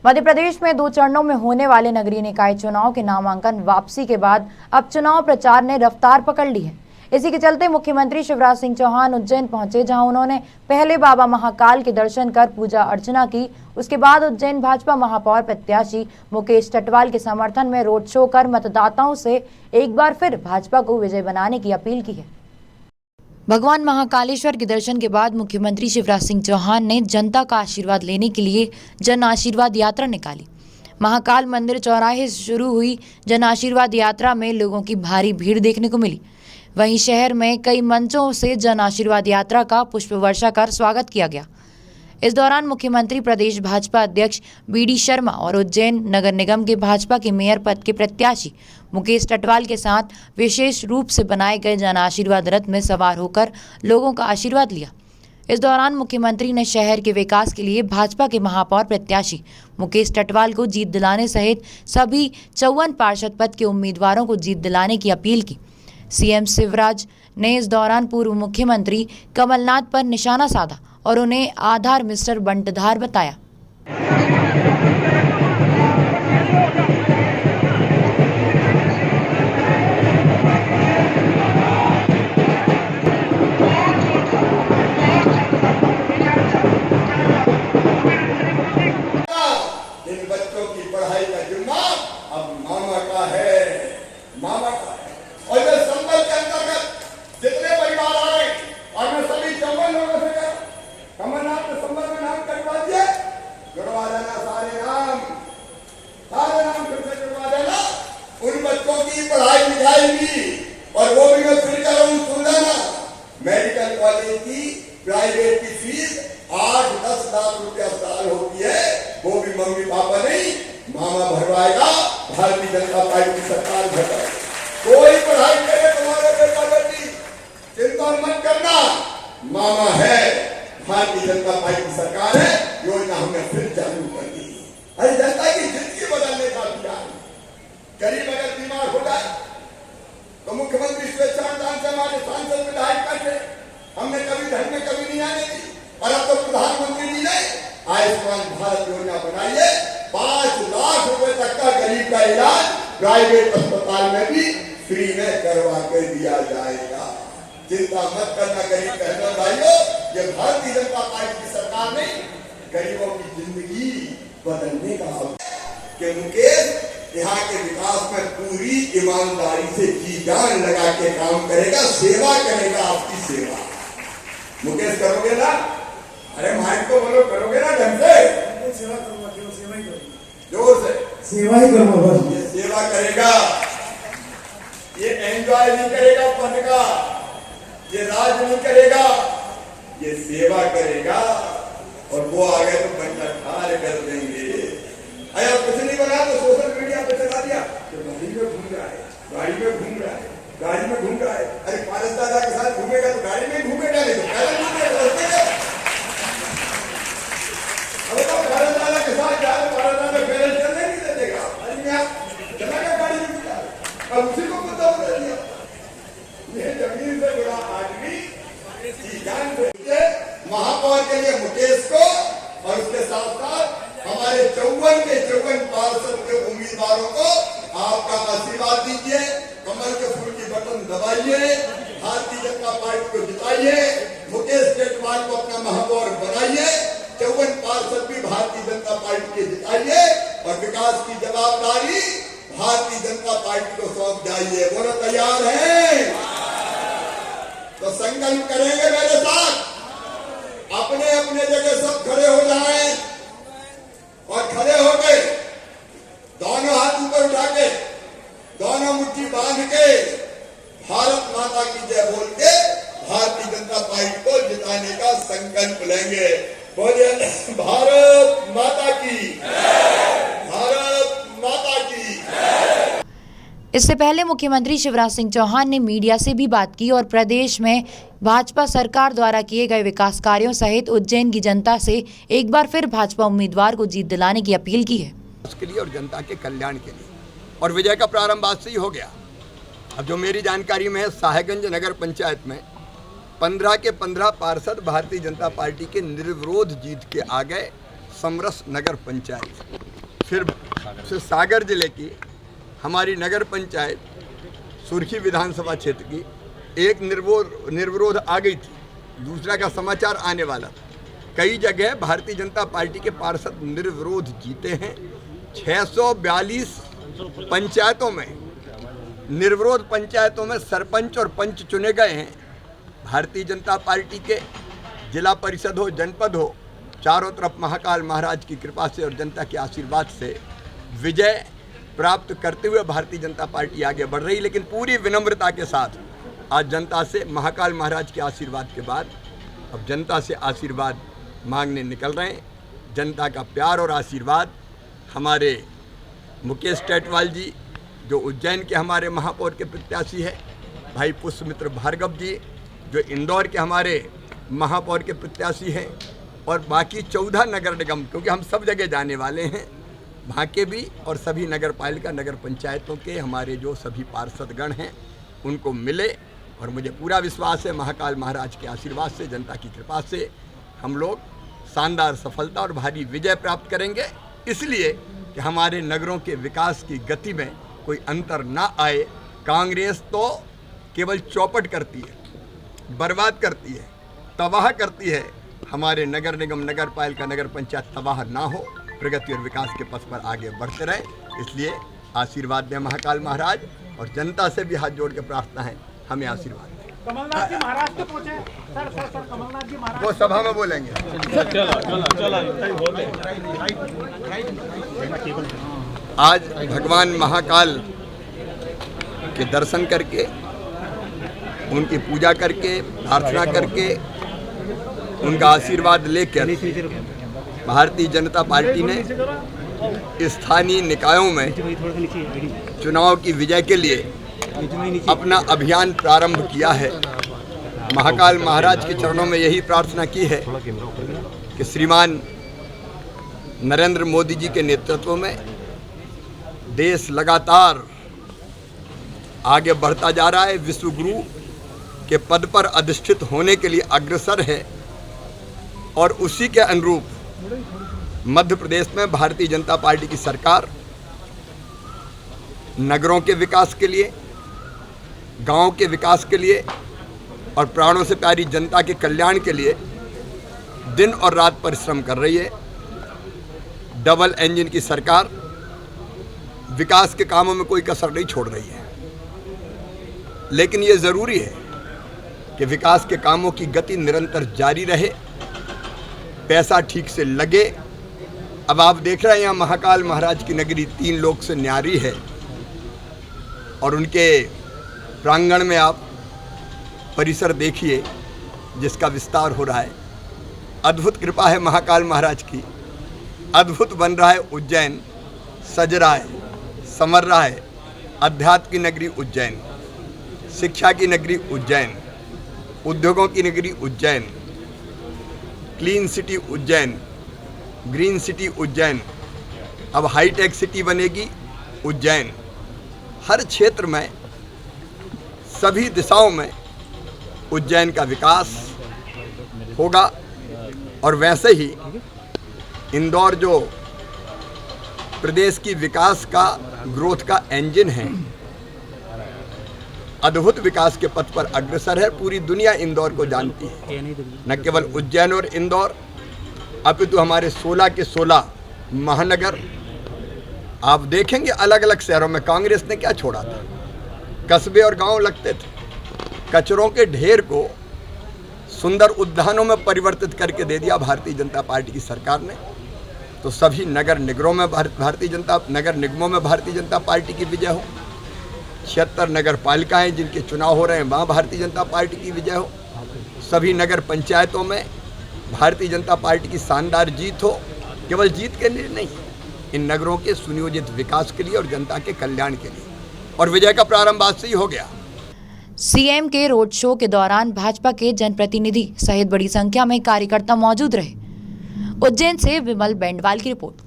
मध्य प्रदेश में 2 चरणों में होने वाले नगरीय निकाय चुनाव के नामांकन वापसी के बाद अब चुनाव प्रचार ने रफ्तार पकड़ ली है। इसी के चलते मुख्यमंत्री शिवराज सिंह चौहान उज्जैन पहुंचे, जहां उन्होंने पहले बाबा महाकाल के दर्शन कर पूजा अर्चना की। उसके बाद उज्जैन भाजपा महापौर प्रत्याशी मुकेश टटवाल के समर्थन में रोड शो कर मतदाताओं से एक बार फिर भाजपा को विजय बनाने की अपील की है। भगवान महाकालेश्वर के दर्शन के बाद मुख्यमंत्री शिवराज सिंह चौहान ने जनता का आशीर्वाद लेने के लिए जन आशीर्वाद यात्रा निकाली। महाकाल मंदिर चौराहे से शुरू हुई जन आशीर्वाद यात्रा में लोगों की भारी भीड़ देखने को मिली। वहीं शहर में कई मंचों से जन आशीर्वाद यात्रा का पुष्प वर्षा कर स्वागत किया गया। इस दौरान मुख्यमंत्री प्रदेश भाजपा अध्यक्ष बीडी शर्मा और उज्जैन नगर निगम के भाजपा के मेयर पद के प्रत्याशी मुकेश टटवाल के साथ विशेष रूप से बनाए गए जन आशीर्वाद रथ में सवार होकर लोगों का आशीर्वाद लिया। इस दौरान मुख्यमंत्री ने शहर के विकास के लिए भाजपा के महापौर प्रत्याशी मुकेश टटवाल को जीत दिलाने सहित सभी 54 पार्षद पद के उम्मीदवारों को जीत दिलाने की अपील की। सीएम शिवराज ने इस दौरान पूर्व मुख्यमंत्री कमलनाथ पर निशाना साधा और उन्हें आधार मिस्टर बंटधार बताया। इन बच्चों की पढ़ाई का जिम्मा अब मामा का है, मामा का है। और मैं संबल के अंतर्गत जितने परिवार आए और मैं सभी 54 लोगों से कहा, कमलनाथ ने संबल में नाम कटवा दिए, जुड़वा देना सारे नाम फिर से जुड़वा देना। उन बच्चों की पढ़ाई लिखाई भी, और वो भी मैं फिर कर रहा हूँ, सुन लेना, मेडिकल कॉलेज की प्राइवेट की फीस 8-10 लाख रुपया साल होती है, वो भी मम्मी पापा नहीं मामा भरवाएगा, भारतीय जनता पार्टी की सरकार भरवाएगी। कोई पढ़ाई करे तुम्हारे बेटा बेटी, चिंता मत करना, मामा है, भारतीय जनता पार्टी की सरकार है, योजना हमने फिर चालू कर दी। अरे जनता की जिंदगी बदलने का अभियान। गरीब अगर बीमार हो जाए तो मुख्यमंत्री स्वेच्छादान से हमारे सांसद विधायक बैठे, हमने कभी धन में कभी नहीं आने दी, और अब तो प्रधानमंत्री जी ने आयुष्मान भारत योजना बनाई है। 5 लाख रुपए तक का गरीब का इलाज प्राइवेट अस्पताल में भी फ्री में करवा कर दिया जाएगा। चिंता मत करना गरीब बहनों भाइयों, ये भारतीय जनता पार्टी की सरकार ने गरीबों की जिंदगी बदलने का कि मुकेश यहाँ के विकास में पूरी ईमानदारी से जी जान लगा के काम करेगा, सेवा करेगा, आपकी सेवा। मुकेश करोगे ना? अरे माइक को बोलो, करोगे ना ढंग से? सेवा करूंगा, केवल सेवा ही करूंगा, जोर से सेवा ही करूंगा बस। ये सेवा करेगा, ये एंजॉय नहीं करेगा पद का, ये राज नहीं करेगा, ये सेवा करेगा, और वो आगे तो बंटा ठार कर देंगे। अरे कुछ नहीं बना तो सोशल मीडिया पे चला दिया तो गाड़ी में घूम रहा है, गाड़ी में घूम रहा है, गाड़ी में घूम रहा है। अरे पारस दादा के साथ घूमेगा तो गाड़ी में घूमेगा, नहीं तो पैदल घूमेगा। अब तो पारस दादा के साथ जा रहे, पारस दादा पैदल चलने नहीं देगा, चला गया गाड़ी में घूमा, अब उसी को मुद्दा बना दिया। ये जमीन से जुड़ा आदमी जान से महापौर के लिए मुकेश को, और उसके साथ साथ हमारे 54 पार्षद के उम्मीदवारों को आपका आशीर्वाद दीजिए, कमल के फूल की बटन दबाइए, भारतीय जनता पार्टी को जिताइए, मुकेश टटवाल को अपना महापौर बनाइए, 54 पार्षद भी भारतीय जनता पार्टी के जिताइए, और विकास की जवाबदारी भारतीय जनता पार्टी को सौंप जाइए। बोलो तैयार हैं? तो संकल्प करेंगे मेरे साथ, अपने अपने जगह सब खड़े हो जाएं, और खड़े होके दोनों हाथ ऊपर उठा के, दोनों मुट्ठी बांध के, भारत माता की जय बोल के भारतीय जनता पार्टी को जिताने का संकल्प लेंगे। बोलिए भारत माता की, भारत माता की। इससे पहले मुख्यमंत्री शिवराज सिंह चौहान ने मीडिया से भी बात की और प्रदेश में भाजपा सरकार द्वारा किए गए विकास कार्यों सहित उज्जैन की जनता से एक बार फिर भाजपा उम्मीदवार को जीत दिलाने की अपील की है। उसके लिए और जनता के कल्याण के लिए, और विजय का प्रारंभ आज से ही हो गया। अब जो मेरी जानकारी में है, साहेबगंज नगर पंचायत में 15 के 15 पार्षद भारतीय जनता पार्टी के निर्विरोध जीत के आ गए समरस नगर पंचायत। फिर सागर जिले की हमारी नगर पंचायत सुर्खी विधानसभा क्षेत्र की एक निर्विरोध आ गई थी। दूसरा का समाचार आने वाला था। कई जगह भारतीय जनता पार्टी के पार्षद निर्विरोध जीते हैं। 642 पंचायतों में, निर्विरोध पंचायतों में सरपंच और पंच चुने गए हैं। भारतीय जनता पार्टी के जिला परिषद हो, जनपद हो, चारों तरफ महाकाल महाराज की कृपा से और जनता के आशीर्वाद से विजय प्राप्त करते हुए भारतीय जनता पार्टी आगे बढ़ रही। लेकिन पूरी विनम्रता के साथ आज जनता से महाकाल महाराज के आशीर्वाद के बाद अब जनता से आशीर्वाद मांगने निकल रहे हैं। जनता का प्यार और आशीर्वाद हमारे मुकेश टेटवाल जी जो उज्जैन के हमारे महापौर के प्रत्याशी है, भाई पुष्पमित्र भार्गव जी जो इंदौर के हमारे महापौर के प्रत्याशी हैं, और बाकी 14 नगर निगम, क्योंकि हम सब जगह जाने वाले हैं, वहाँ के भी और सभी नगर पालिका नगर पंचायतों के हमारे जो सभी पार्षदगण हैं उनको मिले। और मुझे पूरा विश्वास है महाकाल महाराज के आशीर्वाद से, जनता की कृपा से हम लोग शानदार सफलता और भारी विजय प्राप्त करेंगे। इसलिए कि हमारे नगरों के विकास की गति में कोई अंतर ना आए। कांग्रेस तो केवल चौपट करती है, बर्बाद करती है, तबाह करती है। हमारे नगर निगम, नगर पालिका, नगर पंचायत तबाह ना हो, प्रगति और विकास के पथ पर आगे बढ़ते रहे। इसलिए आशीर्वाद दें महाकाल महाराज, और जनता से भी हाथ जोड़ के प्रार्थना है हमें आशीर्वाद दें। कमलनाथ जी महाराष्ट्र पहुंचे। सर कमलनाथ जी महाराष्ट्र वो सभा में बोलेंगे। आज भगवान महाकाल के दर्शन करके, उनकी पूजा करके, प्रार्थना करके, उनका आशीर्वाद लेकर भारतीय जनता पार्टी ने स्थानीय निकायों में चुनाव की विजय के लिए अपना अभियान प्रारंभ किया है। महाकाल महाराज के चरणों में यही प्रार्थना की है कि श्रीमान नरेंद्र मोदी जी के नेतृत्व में देश लगातार आगे बढ़ता जा रहा है, विश्व गुरु के पद पर अधिष्ठित होने के लिए अग्रसर है। और उसी के अनुरूप मध्य प्रदेश में भारतीय जनता पार्टी की सरकार नगरों के विकास के लिए, गांव के विकास के लिए और प्राणों से प्यारी जनता के कल्याण के लिए दिन और रात परिश्रम कर रही है। डबल इंजन की सरकार विकास के कामों में कोई कसर नहीं छोड़ रही है। लेकिन ये ज़रूरी है कि विकास के कामों की गति निरंतर जारी रहे, पैसा ठीक से लगे। अब आप देख रहे हैं यहाँ महाकाल महाराज की नगरी 3 लोक से न्यारी है, और उनके प्रांगण में आप परिसर देखिए जिसका विस्तार हो रहा है। अद्भुत कृपा है महाकाल महाराज की, अद्भुत बन रहा है उज्जैन, सज रहा है, संवर रहा है। अध्यात्म की नगरी उज्जैन, शिक्षा की नगरी उज्जैन, उद्योगों की नगरी Ujjain, clean city Ujjain, green city Ujjain, अब हाईटेक सिटी बनेगी उज्जैन। हर क्षेत्र में, सभी दिशाओं में उज्जैन का विकास होगा। और वैसे ही इंदौर जो प्रदेश की विकास का, ग्रोथ का इंजन है, अद्भुत विकास के पथ पर अग्रसर है। पूरी दुनिया इंदौर को जानती है, न केवल उज्जैन और इंदौर, अपितु हमारे 16 के 16 महानगर। आप देखेंगे अलग अलग शहरों में कांग्रेस ने क्या छोड़ा था। कस्बे और गांव लगते थे, कचरों के ढेर को सुंदर उद्यानों में परिवर्तित करके दे दिया भारतीय जनता पार्टी की सरकार ने। तो सभी नगर निगमों में भारतीय जनता पार्टी की विजय हो। 76 नगर पालिकाएँ जिनके चुनाव हो रहे हैं वहाँ भारतीय जनता पार्टी की विजय हो। सभी नगर पंचायतों में भारतीय जनता पार्टी की शानदार जीत हो। केवल जीत के लिए नहीं, इन नगरों के सुनियोजित विकास के लिए और जनता के कल्याण के लिए। और विजय का प्रारंभ आज से ही हो गया। सीएम के रोड शो के दौरान भाजपा के जनप्रतिनिधि सहित बड़ी संख्या में कार्यकर्ता मौजूद रहे। उज्जैन से विमल बेंडवाल की रिपोर्ट।